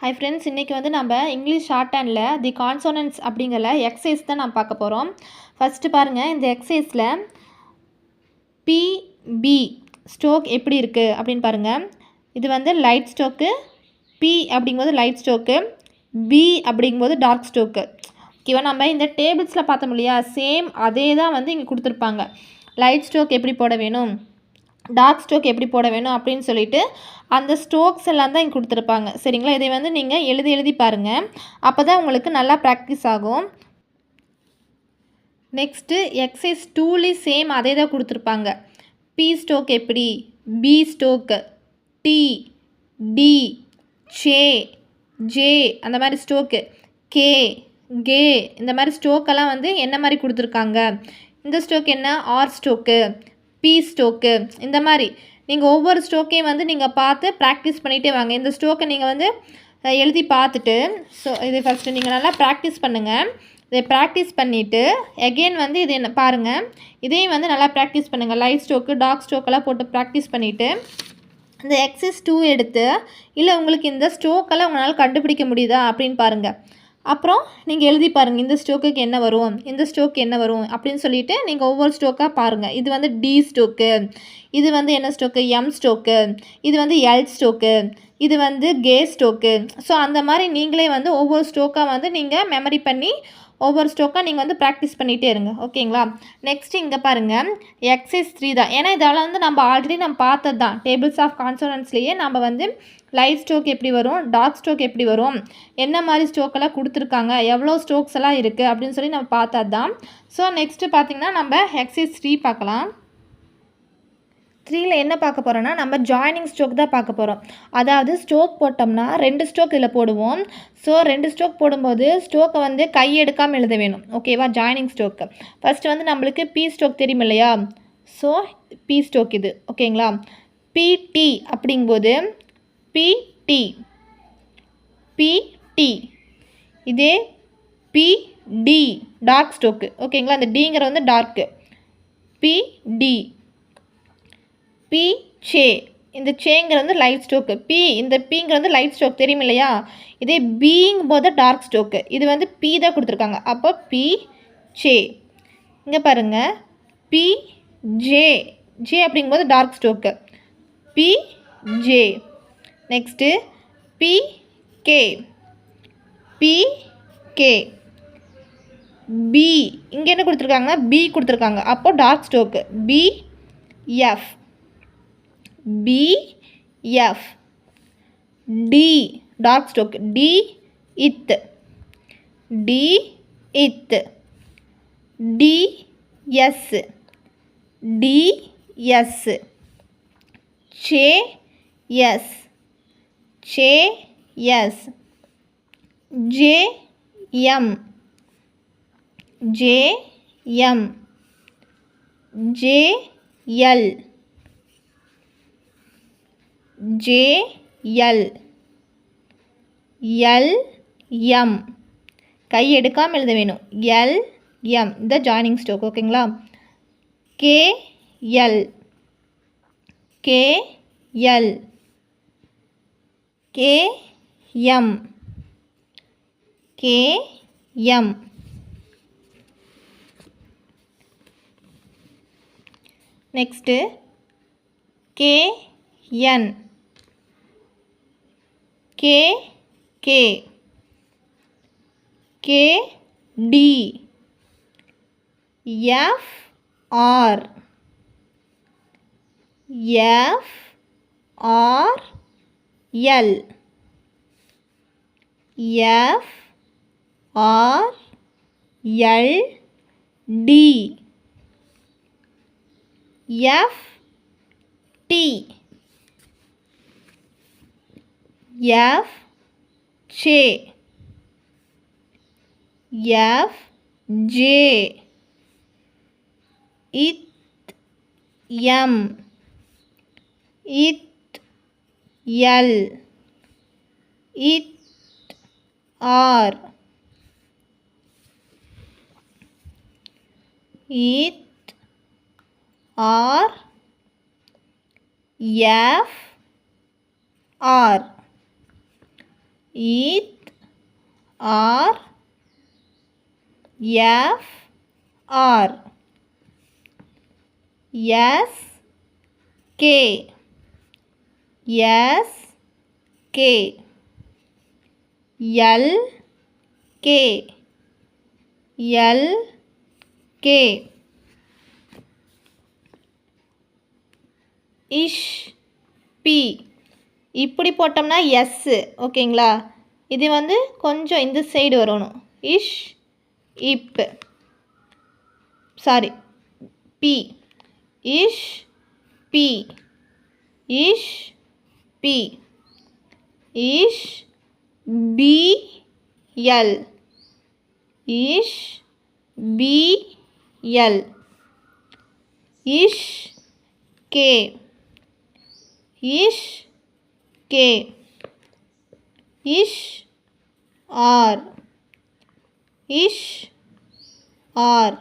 Hi friends, இன்றைக்கி வந்து நம்ம இங்கிலீஷ் ஷார்ட் ஹேண்டில் தி கான்சோனன்ட்ஸ் அப்படிங்கிற எக்ஸசைஸ் தான் நான் பார்க்க போகிறோம். ஃபஸ்ட்டு பாருங்கள், இந்த எக்ஸசைஸில் பிபி ஸ்ட்ரோக் எப்படி இருக்குது அப்படின்னு பாருங்கள். இது வந்து லைட் ஸ்ட்ரோக்கு, பி அப்படிங்கும்போது லைட் ஸ்ட்ரோக்கு, பி அப்படிங்கும்போது டார்க் ஸ்ட்ரோக்கு. ஓகேவா? நம்ம இந்த டேபிள்ஸில் பார்த்தோம் இல்லையா, சேம் அதே தான் வந்து இங்கே கொடுத்துருப்பாங்க. லைட் ஸ்ட்ரோக் எப்படி போட வேணும், டார்க் ஸ்ட்ரோக் எப்படி போட வேணும் அப்படின்னு சொல்லிட்டு அந்த ஸ்ட்ரோக்ஸ் எல்லாம் தான் இங்கே கொடுத்துருப்பாங்க. சரிங்களா? இதை வந்து நீங்கள் எழுதி பாருங்கள். அப்போ தான் உங்களுக்கு நல்லா ப்ராக்டிஸ் ஆகும். நெக்ஸ்ட்டு எக்ஸசைஸ் 2லேயும் சேம் அதே தான் கொடுத்துருப்பாங்க. பி ஸ்ட்ரோக் எப்படி, பி ஸ்ட்ரோக்கு, டி, டி, சே, ஜே, அந்த மாதிரி ஸ்ட்ரோக்கு, கே, கே, இந்த மாதிரி ஸ்ட்ரோக்கெல்லாம் வந்து என்ன மாதிரி கொடுத்துருக்காங்க. இந்த ஸ்ட்ரோக் என்ன, ஆர் ஸ்ட்ரோக்கு, பி ஸ்ட்ரோக்கு, இந்த மாதிரி நீங்கள் ஒவ்வொரு ஸ்ட்ரோக்கையும் வந்து நீங்கள் பார்த்து ப்ராக்டிஸ் பண்ணிகிட்டே வாங்க. இந்த ஸ்ட்ரோக்கை நீங்கள் வந்து எழுதி பார்த்துட்டு, ஸோ இது ஃபஸ்ட்டு நீங்கள் நல்லா ப்ராக்டிஸ் பண்ணுங்கள். இதை ப்ராக்டிஸ் பண்ணிவிட்டு எகெயின் வந்து இது என்ன பாருங்கள், இதையும் வந்து நல்லா ப்ராக்டிஸ் பண்ணுங்கள். லைட் ஸ்ட்ரோக்கு, டார்க் ஸ்ட்ரோக்கெல்லாம் போட்டு ப்ராக்டிஸ் பண்ணிவிட்டு இந்த எக்ஸசைஸ் 2 எடுத்து, இல்லை உங்களுக்கு இந்த ஸ்ட்ரோக்கெல்லாம் உங்களால் கண்டுபிடிக்க முடியுதா அப்படின்னு பாருங்கள். அப்புறம் நீங்கள் எழுதி பாருங்கள், இந்த ஸ்ட்ரோக்குக்கு என்ன வரும், இந்த ஸ்ட்ரோக்கு என்ன வரும் அப்படின்னு சொல்லிவிட்டு நீங்கள் ஒவ்வொரு ஸ்ட்ரோக்காக பாருங்கள். இது வந்து டி ஸ்ட்ரோக்கு, இது வந்து என்ன ஸ்ட்ரோக்கு, எம் ஸ்ட்ரோக்கு, இது வந்து எல் ஸ்ட்ரோக்கு, இது வந்து கே ஸ்ட்ரோக்கு. ஸோ அந்த மாதிரி நீங்களே வந்து ஒவ்வொரு ஸ்ட்ரோக்காக வந்து நீங்கள் மெமரி பண்ணி ஒவ்வொரு ஸ்ட்ரோக்காக நீங்கள் வந்து ப்ராக்டிஸ் பண்ணிகிட்டே இருங்க. ஓகேங்களா? நெக்ஸ்ட்டு இங்கே பாருங்கள், எக்ஸசைஸ் 3 தான். ஏன்னா இதெல்லாம் வந்து நம்ம ஆல்ரெடி நம்ம பார்த்தது தான். டேபிள்ஸ் ஆஃப் கான்சோனன்ட்ஸ்லேயே நம்ம வந்து லைட் ஸ்ட்ரோக் எப்படி வரும், டார்க் ஸ்ட்ரோக் எப்படி வரும், என்ன மாதிரி ஸ்ட்ரோக்கெல்லாம் கொடுத்துருக்காங்க, எவ்வளோ ஸ்ட்ரோக்ஸ் எல்லாம் இருக்குது அப்படின்னு சொல்லி நம்ம பார்த்தது தான். ஸோ நெக்ஸ்ட்டு பார்த்திங்கன்னா நம்ம எக்ஸசைஸ் 3 பார்க்கலாம். 3ல் என்ன பார்க்க போகிறோன்னா, நம்ம ஜாயினிங் ஸ்ட்ரோக் தான் பார்க்க போகிறோம். அதாவது ஸ்ட்ரோக் போட்டோம்னா 2 ஸ்ட்ரோக் இதில் போடுவோம். ஸோ 2 ஸ்ட்ரோக் போடும்போது ஸ்ட்ரோக்கை வந்து கை எடுக்காமல் எழுத வேணும். ஓகேவா? ஜாயினிங் ஸ்ட்ரோக்கு ஃபஸ்ட்டு வந்து நம்மளுக்கு பி ஸ்ட்ரோக் தெரியும் இல்லையா? ஸோ பி ஸ்ட்ரோக் இது. ஓகேங்களா? பிடி அப்படிங்கும்போது பிடி, பிடி. இதே பிடி டார்க் ஸ்ட்ரோக்கு. ஓகேங்களா? அந்த டிங்கிற வந்து டார்க்கு, பிடி. பி சே, இந்த சேங்கிற வந்து லைட் ஸ்ட்ரோக்கு. பி, இந்த பிங்கிற வந்து லைட் ஸ்ட்ரோக் தெரியும் இல்லையா? இதே பிங்கும் போது டார்க் ஸ்ட்ரோக்கு. இது வந்து பி தான் கொடுத்துருக்காங்க. அப்போ பி சே. இங்கே பாருங்கள், பி ஜே, ஜே அப்படிங்கும்போது dark stroke, P J. Next P K, P K. P, இங்கே என்ன கொடுத்துருக்காங்க, பி கொடுத்துருக்காங்க. அப்போ dark stroke, P F, P F. T dark stroke, T ith, T ith. T S, T S. Chay S, chay S. J M, J M. J L, J L. L M, கை எடுக்காமல் எழுத வேணும். L M, இந்த joining stroke. ஓகேங்களா? K L, K L. K M, K M. Next K N, K K. K T, F R, F R L, F R L T, F T. F chay, F J. Ith M, ith L, ith R, ith R F R, ith R F R S K S K L K L K ish P இப்படி போட்டோம்னா S ஓகேங்களா. இது வந்து கொஞ்சம் இந்த side வரணும். Ish இப் sorry P ish P ish P ish P L ish P L ish K ish K ish R ish R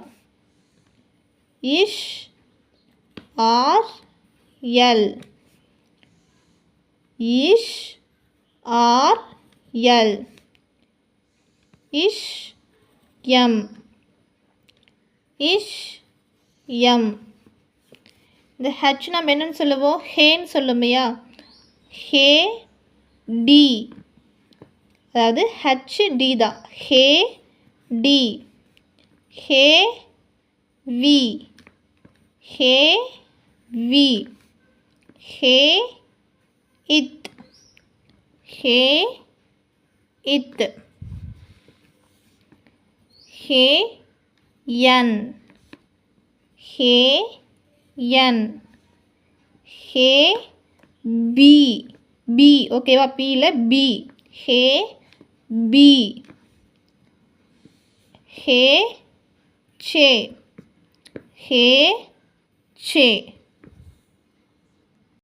ish R L ish R L ish M ish M. இந்த H நம்ம என்னன்னு சொல்லுவோம், ஹேன்னு சொல்லுமையா. Hay T அதாவது H T தான். Hay T hay V hay V hay ith hay ith ஹே என் ஹே என் ஹே B B ஓகேவா. பியில் பி ஹே பி ஹே சே ஹே சே